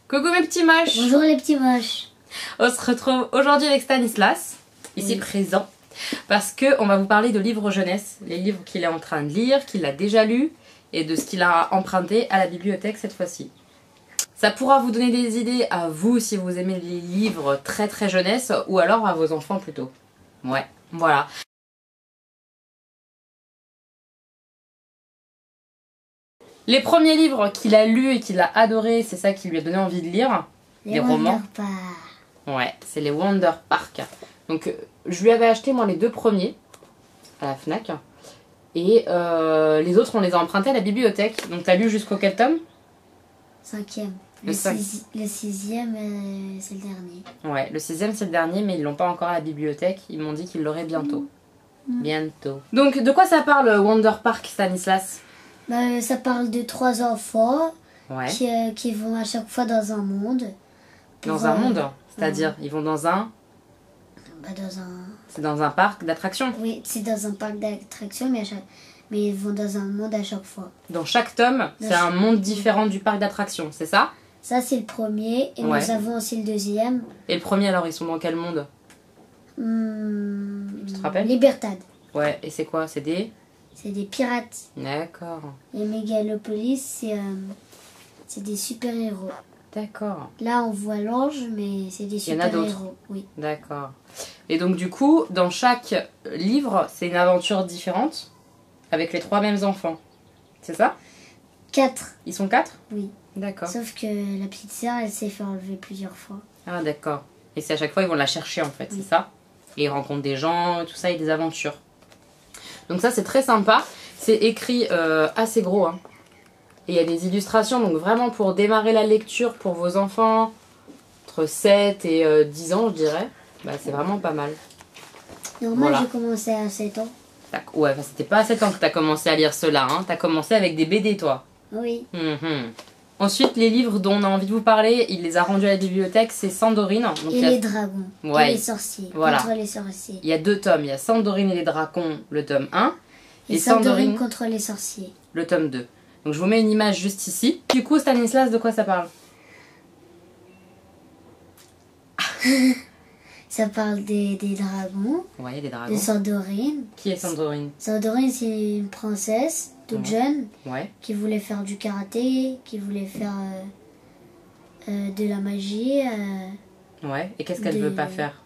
Coucou mes petits moches. Bonjour les petits moches. On se retrouve aujourd'hui avec Stanislas, ici présent, parce qu'on va vous parler de livres jeunesse, les livres qu'il est en train de lire, qu'il a déjà lus, et de ce qu'il a emprunté à la bibliothèque cette fois-ci. Ça pourra vous donner des idées à vous si vous aimez les livres très très jeunesse, ou alors à vos enfants plutôt. Ouais, voilà. Les premiers livres qu'il a lus et qu'il a adorés, c'est ça qui lui a donné envie de lire. Les romans. Ouais, c'est les Wonder Park. Donc, je lui avais acheté moi les 2 premiers à la Fnac. Et les autres, on les a empruntés à la bibliothèque. Donc, t'as lu jusqu'au quel tome? 5e. Le 6e, c'est le dernier. Ouais, le 6e, c'est le dernier, mais ils l'ont pas encore à la bibliothèque. Ils m'ont dit qu'ils l'auraient bientôt. Bientôt. Donc, de quoi ça parle Wonder Park, Stanislas? Ça parle de 3 enfants qui vont à chaque fois dans un monde. Dans un monde? C'est-à-dire, ils vont dans un... C'est dans un parc d'attractions? Oui, c'est dans un parc d'attractions, mais ils vont dans un monde à chaque fois. Dans chaque tome, c'est un monde différent du parc d'attractions, c'est ça? Ça, c'est le premier, et nous avons aussi le deuxième. Et le premier, alors, ils sont dans quel monde? Tu te rappelles? Libertad. Ouais, et c'est quoi? C'est des... C'est des pirates. D'accord. Et Megalopolis, c'est des super-héros. D'accord. Là, on voit l'ange, mais c'est des super-héros. Oui. D'accord. Et donc, du coup, dans chaque livre, c'est une aventure différente avec les 3 mêmes enfants. C'est ça? 4. Ils sont 4? Oui. D'accord. Sauf que la petite sœur, elle s'est fait enlever plusieurs fois. Ah, d'accord. Et c'est à chaque fois, ils vont la chercher, en fait, c'est ça? Et ils rencontrent des gens, tout ça, et des aventures. Donc ça, c'est très sympa. C'est écrit assez gros, hein. Et il y a des illustrations, donc vraiment pour démarrer la lecture pour vos enfants, entre 7 et 10 ans, je dirais. C'est vraiment pas mal. Normal, j'ai commencé à 7 ans. Ouais, c'était pas à 7 ans que tu as commencé à lire cela, hein. Tu as commencé avec des BD, toi. Oui. Ensuite, les livres dont on a envie de vous parler, il les a rendus à la bibliothèque, c'est Sandorine. Donc et les dragons. Ouais. Et les sorciers. Voilà. Contre les sorciers. Il y a 2 tomes. Il y a Sandorine et les dragons, le tome 1. Et Sandorine contre les sorciers. Le tome 2. Donc je vous mets une image juste ici. Du coup, Stanislas, de quoi ça parle? Ça parle des dragons. Ouais, des dragons. De Sandorine. Qui est Sandorine? Sandorine, c'est une princesse toute jeune. Ouais. Qui voulait faire du karaté, qui voulait faire de la magie. Ouais, et qu'est-ce qu'elle veut pas faire?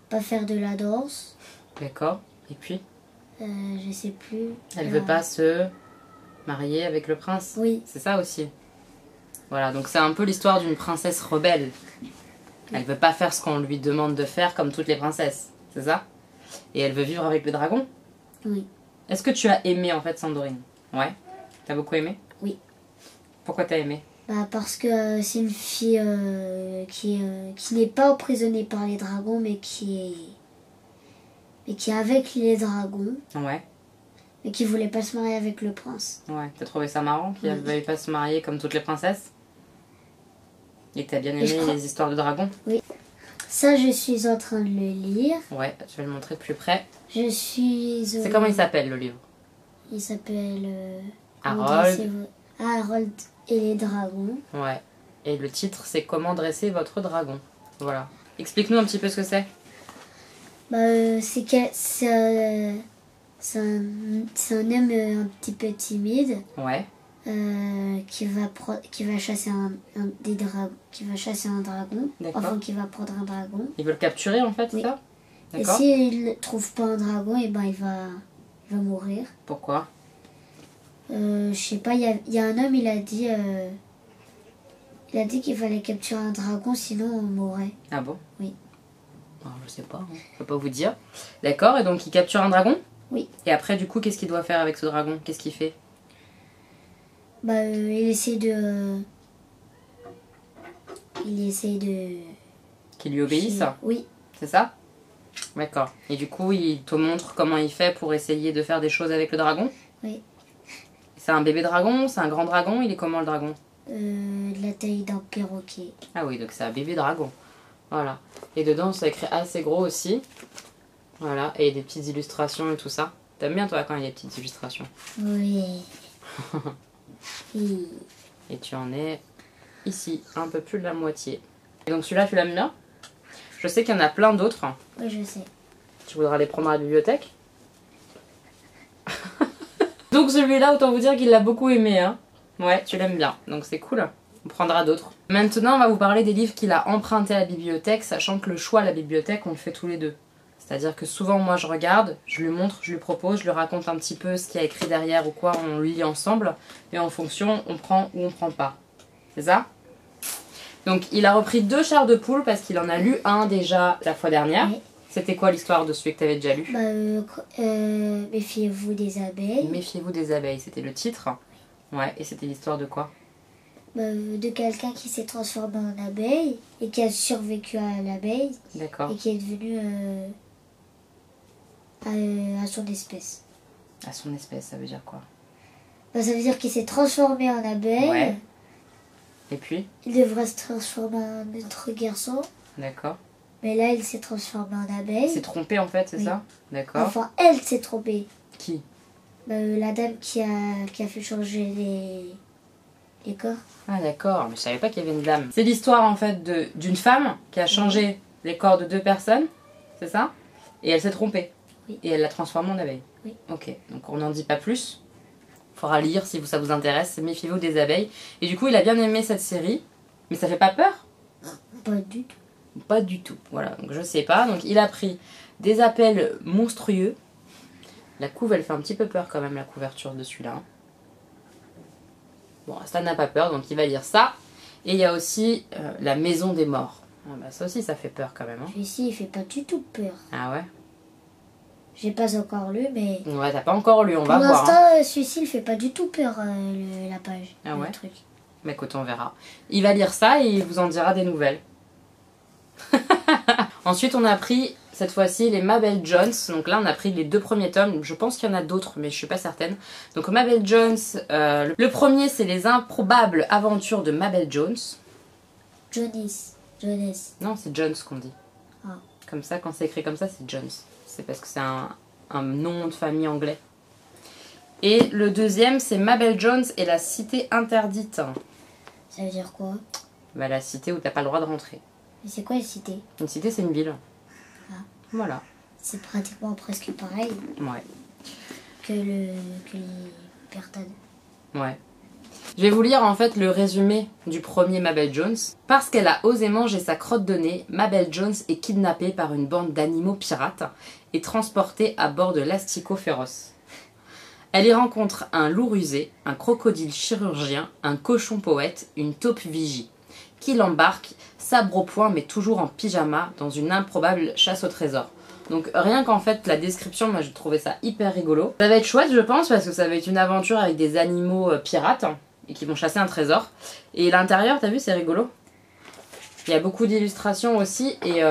Pas faire de la danse. D'accord. Et puis? Je sais plus. Elle veut pas se marier avec le prince? Oui. C'est ça aussi. Voilà, donc c'est un peu l'histoire d'une princesse rebelle. Elle veut pas faire ce qu'on lui demande de faire comme toutes les princesses, c'est ça? Et elle veut vivre avec le dragon? Oui. Est-ce que tu as aimé en fait Sandorine? Ouais. T'as beaucoup aimé? Oui. Pourquoi t'as aimé? Parce que c'est une fille qui n'est pas emprisonnée par les dragons, mais qui est avec les dragons. Ouais. Mais qui voulait pas se marier avec le prince. Ouais. T'as trouvé ça marrant qu'elle ne veuille pas se marier comme toutes les princesses? Et t'as bien aimé les histoires de dragons? Oui. Ça, je suis en train de le lire. Ouais, je vais le montrer de plus près. C'est comment il s'appelle le livre? Il s'appelle... Harold. Harold et les dragons. Ouais. Et le titre, c'est Comment dresser votre dragon. Voilà. Explique-nous un petit peu ce que c'est. C'est un homme un petit peu timide. Ouais. Qui va chasser un dragon. Enfin, qui va prendre un dragon. Il veut le capturer en fait, c'est ça? Et s'il ne trouve pas un dragon, et il va mourir. Pourquoi? Je sais pas, il y a un homme, il a dit qu'il fallait capturer un dragon, sinon on mourrait. Ah bon? Oui. Je sais pas, hein. Je peux pas vous dire. D'accord, et donc il capture un dragon? Oui. Et après, du coup, qu'est-ce qu'il doit faire avec ce dragon? Qu'est-ce qu'il fait? Il essaie de... Qu'il lui obéisse? Oui. C'est ça? D'accord. Et du coup, il te montre comment il fait pour essayer de faire des choses avec le dragon? Oui. C'est un bébé dragon? C'est un grand dragon? Il est comment le dragon? De la taille d'un perroquet. Ah oui, donc c'est un bébé dragon. Voilà. Et dedans, c'est écrit assez gros aussi. Voilà. Et des petites illustrations et tout ça. T'aimes bien toi quand il y a des petites illustrations? Oui. Et tu en es ici, un peu plus de la moitié. Et donc celui-là, tu l'aimes bien? Je sais qu'il y en a plein d'autres. Oui, je sais. Tu voudras les prendre à la bibliothèque? Donc celui-là, autant vous dire qu'il l'a beaucoup aimé. Hein. Ouais, tu l'aimes bien, donc c'est cool. On prendra d'autres. Maintenant, on va vous parler des livres qu'il a empruntés à la bibliothèque, sachant que le choix à la bibliothèque, on le fait tous les deux. C'est-à-dire que souvent, moi, je regarde, je lui montre, je lui propose, je lui raconte un petit peu ce qu'il y a écrit derrière ou quoi, on lit ensemble. Et en fonction, on prend ou on prend pas. C'est ça? Donc, il a repris 2 chars de poule parce qu'il en a lu un déjà la fois dernière. Oui. C'était quoi l'histoire de celui que tu avais déjà lu? Méfiez-vous des abeilles. Méfiez-vous des abeilles, c'était le titre. Ouais, et c'était l'histoire de quoi? De quelqu'un qui s'est transformé en abeille et qui a survécu à l'abeille. D'accord. Et qui est devenu à son espèce. À son espèce, ça veut dire quoi? Ça veut dire qu'il s'est transformé en abeille. Ouais. Et puis? Il devrait se transformer en autre garçon. D'accord. Mais là, il s'est transformé en abeille. Il s'est trompé en fait, c'est oui. Ça? D'accord. Enfin, elle s'est trompée. Qui? La dame qui a fait changer les corps. Ah d'accord, mais je savais pas qu'il y avait une dame. C'est l'histoire en fait d'une femme qui a changé les corps de 2 personnes, c'est ça? Et elle s'est trompée. Oui. Et elle l'a transformée en abeille. Oui. Ok, donc on n'en dit pas plus. Faudra lire si ça vous intéresse, Méfiez-vous des abeilles. Et du coup, il a bien aimé cette série, mais ça fait pas peur? Pas du tout. Pas du tout, voilà, donc je sais pas. Donc il a pris des appels monstrueux. La couve, elle fait un petit peu peur quand même, la couverture de celui-là. Bon, Stan n'a pas peur, donc il va lire ça. Et il y a aussi La Maison des Morts. Ah bah ça aussi, ça fait peur quand même. Hein. Celui-ci, il fait pas du tout peur. Ah ouais? J'ai pas encore lu, mais... Ouais, t'as pas encore lu, on va voir. Pour l'instant, celui-ci, il fait pas du tout peur, la page. Ah ouais? Le truc. Mais écoute, on verra. Il va lire ça et il vous en dira des nouvelles. Ensuite, on a pris, cette fois-ci, les Mabel Jones. Donc là, on a pris les 2 premiers tomes. Je pense qu'il y en a d'autres, mais je suis pas certaine. Donc Mabel Jones, le premier, c'est Les improbables aventures de Mabel Jones. Jonas. Non, c'est Jones qu'on dit. Ah. Comme ça, quand c'est écrit comme ça, c'est Jones. C'est parce que c'est un nom de famille anglais. Et le deuxième, c'est Mabel Jones et la cité interdite. Ça veut dire quoi? Bah, la cité où t'as pas le droit de rentrer. Mais c'est quoi une cité? Une cité, c'est une ville. Ah. Voilà. C'est pratiquement presque pareil. Ouais. Que les Pertades. Ouais. Je vais vous lire en fait le résumé du premier Mabel Jones. Parce qu'elle a osé manger sa crotte de nez, Mabel Jones est kidnappée par une bande d'animaux pirates et transportée à bord de l'Asticot féroce. Elle y rencontre un loup rusé, un crocodile chirurgien, un cochon poète, une taupe vigie, qui l'embarque, sabre au poing mais toujours en pyjama, dans une improbable chasse au trésor. Donc rien qu'en fait la description, moi j'ai trouvé ça hyper rigolo. Ça va être chouette je pense parce que ça va être une aventure avec des animaux pirates et qui vont chasser un trésor. Et l'intérieur, t'as vu, c'est rigolo. Il y a beaucoup d'illustrations aussi et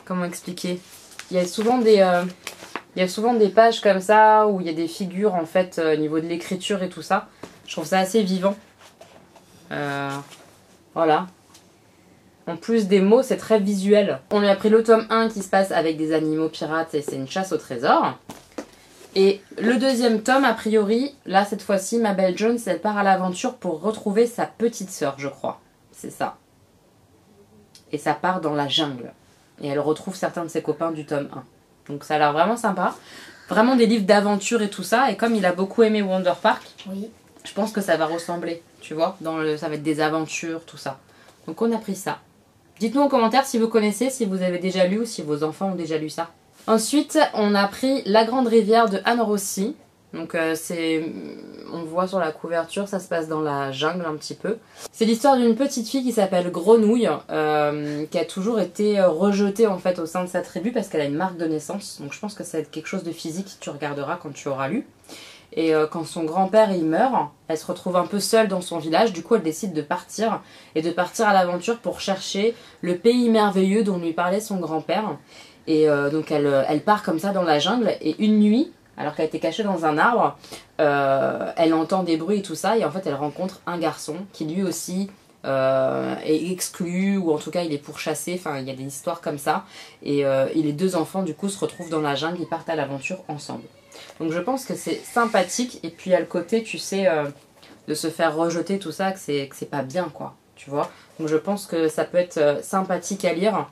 comment expliquer? Il y a souvent des pages comme ça où il y a des figures en fait au niveau de l'écriture et tout ça. Je trouve ça assez vivant. Voilà. En plus des mots, c'est très visuel. On lui a pris le tome 1 qui se passe avec des animaux pirates et c'est une chasse au trésor. Et le deuxième tome, a priori, là cette fois-ci, Mabel Jones, elle part à l'aventure pour retrouver sa petite sœur, je crois. C'est ça. Et ça part dans la jungle. Et elle retrouve certains de ses copains du tome 1. Donc ça a l'air vraiment sympa. Vraiment des livres d'aventure et tout ça. Et comme il a beaucoup aimé Wonder Park, oui. Je pense que ça va ressembler, tu vois. Ça va être des aventures, tout ça. Donc on a pris ça. Dites-nous en commentaire si vous connaissez, si vous avez déjà lu ou si vos enfants ont déjà lu ça. Ensuite, on a pris La Grande Rivière de Anne Rossi. Donc on voit sur la couverture, ça se passe dans la jungle un petit peu. C'est l'histoire d'une petite fille qui s'appelle Grenouille, qui a toujours été rejetée en fait au sein de sa tribu parce qu'elle a une marque de naissance. Donc je pense que ça va être quelque chose de physique que tu regarderas quand tu auras lu. Et quand son grand-père il meurt, elle se retrouve un peu seule dans son village. Du coup, elle décide de partir et de partir à l'aventure pour chercher le pays merveilleux dont lui parlait son grand-père. Et donc elle part comme ça dans la jungle et une nuit, alors qu'elle était cachée dans un arbre, elle entend des bruits et tout ça et en fait elle rencontre un garçon qui lui aussi est exclu ou en tout cas il est pourchassé, enfin il y a des histoires comme ça et les 2 enfants du coup se retrouvent dans la jungle, ils partent à l'aventure ensemble. Donc je pense que c'est sympathique et puis à le côté tu sais de se faire rejeter tout ça, que c'est pas bien quoi, tu vois. Donc je pense que ça peut être sympathique à lire.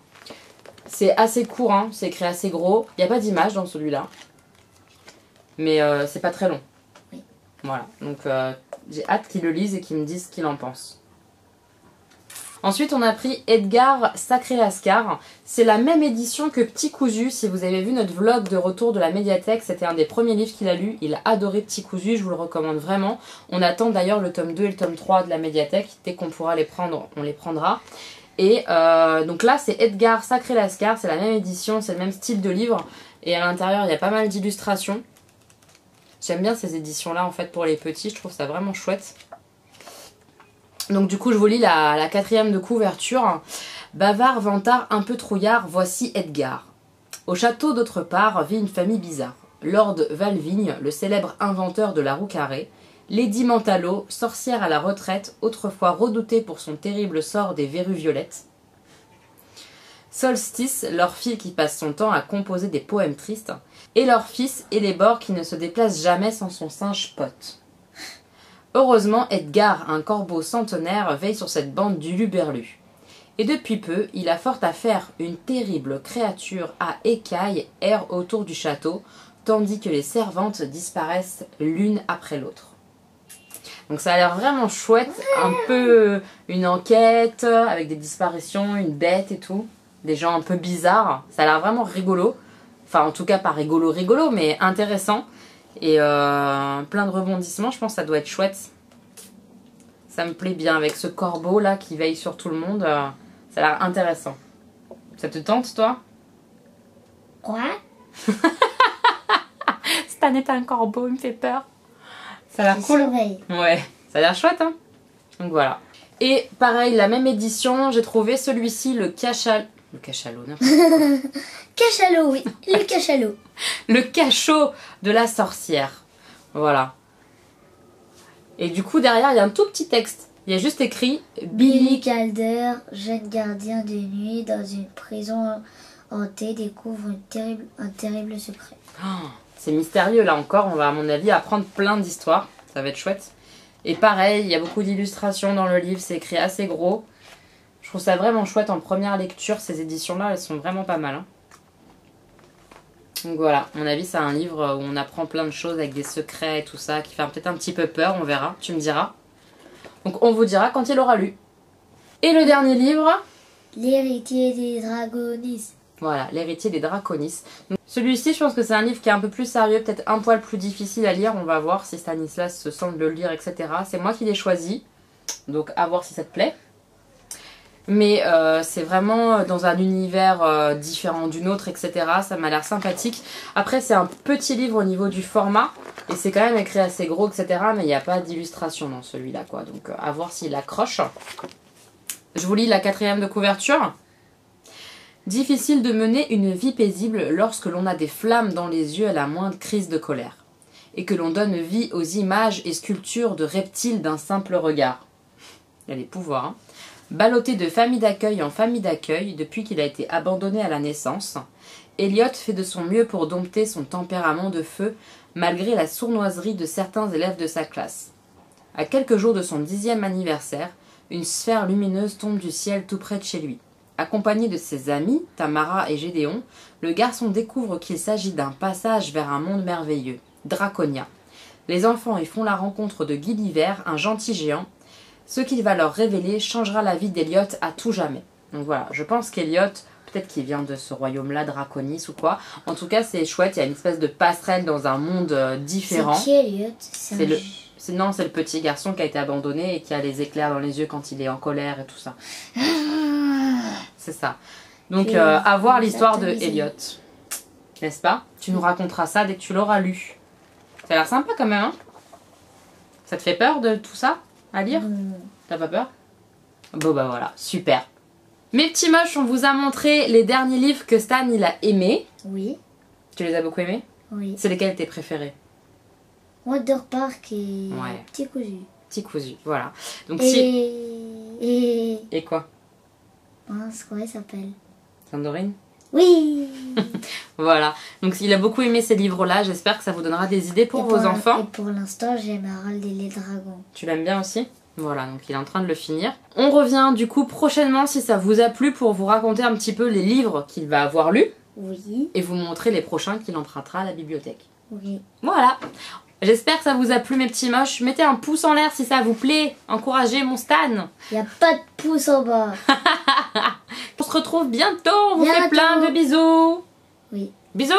C'est assez court, hein, c'est écrit assez gros. Il n'y a pas d'image dans celui-là. Mais c'est pas très long. Oui. Voilà, donc j'ai hâte qu'il le lise et qu'il me dise ce qu'il en pense. Ensuite, on a pris Edgar Sacré-Lascar. C'est la même édition que Petit Cousu. Si vous avez vu notre vlog de retour de la médiathèque, c'était un des premiers livres qu'il a lu. Il a adoré Petit Cousu, je vous le recommande vraiment. On attend d'ailleurs le tome 2 et le tome 3 de la médiathèque. Dès qu'on pourra les prendre, on les prendra. Et donc là, c'est Edgar Sacré-Lascar. C'est la même édition, c'est le même style de livre. Et à l'intérieur, il y a pas mal d'illustrations. J'aime bien ces éditions-là, en fait, pour les petits. Je trouve ça vraiment chouette. Donc du coup je vous lis la quatrième de couverture. Bavard, vantard, un peu trouillard, voici Edgar. Au château d'autre part vit une famille bizarre. Lord Valvigne, le célèbre inventeur de la roue carrée. Lady Mentalo, sorcière à la retraite, autrefois redoutée pour son terrible sort des verrues violettes. Solstice, leur fille qui passe son temps à composer des poèmes tristes. Et leur fils, Élébore, qui ne se déplace jamais sans son singe pote. Heureusement, Edgar, un corbeau centenaire, veille sur cette bande d'uluberlus. Et depuis peu, il a fort à faire, une terrible créature à écailles erre autour du château, tandis que les servantes disparaissent l'une après l'autre. Donc ça a l'air vraiment chouette, un peu une enquête, avec des disparitions, une bête et tout. Des gens un peu bizarres, ça a l'air vraiment rigolo. Enfin en tout cas pas rigolo, mais intéressant. Et plein de rebondissements, je pense que ça doit être chouette. Ça me plaît bien avec ce corbeau là qui veille sur tout le monde. Ça a l'air intéressant. Ça te tente toi? Quoi? Stan est un corbeau, il me fait peur. Ça a l'air cool. Surveille. Ouais, ça a l'air chouette hein. Donc voilà. Et pareil, la même édition, j'ai trouvé celui-ci, le cachalot. Le cachalot, n'importe quoi. Cachalot, oui. Le cachalot. Le cachot de la sorcière. Voilà. Et du coup, derrière, il y a un tout petit texte. Il y a juste écrit Billy Calder, jeune gardien de nuit dans une prison hantée, découvre un terrible secret. Oh, c'est mystérieux là encore. On va, à mon avis, apprendre plein d'histoires. Ça va être chouette. Et pareil, il y a beaucoup d'illustrations dans le livre. C'est écrit assez gros. Je trouve ça vraiment chouette en première lecture. Ces éditions-là, elles sont vraiment pas mal. Hein. Donc voilà, à mon avis, c'est un livre où on apprend plein de choses avec des secrets et tout ça, qui fait peut-être un petit peu peur, on verra, tu me diras. Donc on vous dira quand il aura lu. Et le dernier livre, L'héritier des Draconis. voilà, L'héritier des Draconis. Celui-ci, je pense que c'est un livre qui est un peu plus sérieux, peut-être un poil plus difficile à lire. On va voir si Stanislas se sent de le lire, etc. C'est moi qui l'ai choisi, donc à voir si ça te plaît. Mais c'est vraiment dans un univers différent d'une autre, etc. Ça m'a l'air sympathique. Après, c'est un petit livre au niveau du format. Et c'est quand même écrit assez gros, etc. Mais il n'y a pas d'illustration dans celui-là, quoi. Donc, à voir s'il accroche. Je vous lis la quatrième de couverture. Difficile de mener une vie paisible lorsque l'on a des flammes dans les yeux à la moindre crise de colère. Et que l'on donne vie aux images et sculptures de reptiles d'un simple regard. Il y a des pouvoirs, hein. Ballotté de famille d'accueil en famille d'accueil depuis qu'il a été abandonné à la naissance, Elliot fait de son mieux pour dompter son tempérament de feu malgré la sournoiserie de certains élèves de sa classe. À quelques jours de son 10e anniversaire, une sphère lumineuse tombe du ciel tout près de chez lui. Accompagné de ses amis, Tamara et Gédéon, le garçon découvre qu'il s'agit d'un passage vers un monde merveilleux, Draconia. Les enfants y font la rencontre de Gulliver, un gentil géant. Ce qu'il va leur révéler changera la vie d'Elliot à tout jamais. Donc voilà, je pense qu'Elliot, peut-être qu'il vient de ce royaume-là, Draconis ou quoi. En tout cas, c'est chouette, il y a une espèce de passerelle dans un monde différent. C'est qui Elliot? C'est le petit garçon qui a été abandonné et qui a les éclairs dans les yeux quand il est en colère et tout ça. C'est ça. Donc, à voir l'histoire de Elliot. N'est-ce pas? Tu nous raconteras ça dès que tu l'auras lu. Ça a l'air sympa quand même, hein? Ça te fait peur de tout ça à lire? T'as pas peur? Bon bah voilà, super. Mes petits moches, on vous a montré les derniers livres que Stan il a aimés. Oui. Tu les as beaucoup aimés? Oui. C'est lesquels tes préférés? Wonder Park et Ouais. Petit Cousu. Petit Cousu, voilà. Donc Et Et quoi? mince, comment elle s'appelle? Sandorine? Oui. Voilà, donc il a beaucoup aimé ces livres-là, j'espère que ça vous donnera des idées pour vos enfants. Et pour l'instant, j'aime Harold et les dragons. Tu l'aimes bien aussi? Voilà, donc il est en train de le finir. On revient du coup prochainement, si ça vous a plu, pour vous raconter un petit peu les livres qu'il va avoir lus. Oui. Et vous montrer les prochains qu'il empruntera à la bibliothèque. Oui. Voilà. J'espère que ça vous a plu mes petits moches. Mettez un pouce en l'air si ça vous plaît. Encouragez mon Stan. Il n'y a pas de pouce en bas. On se retrouve bientôt. On vous fait Bientôt. plein de bisous. Oui. Bisous.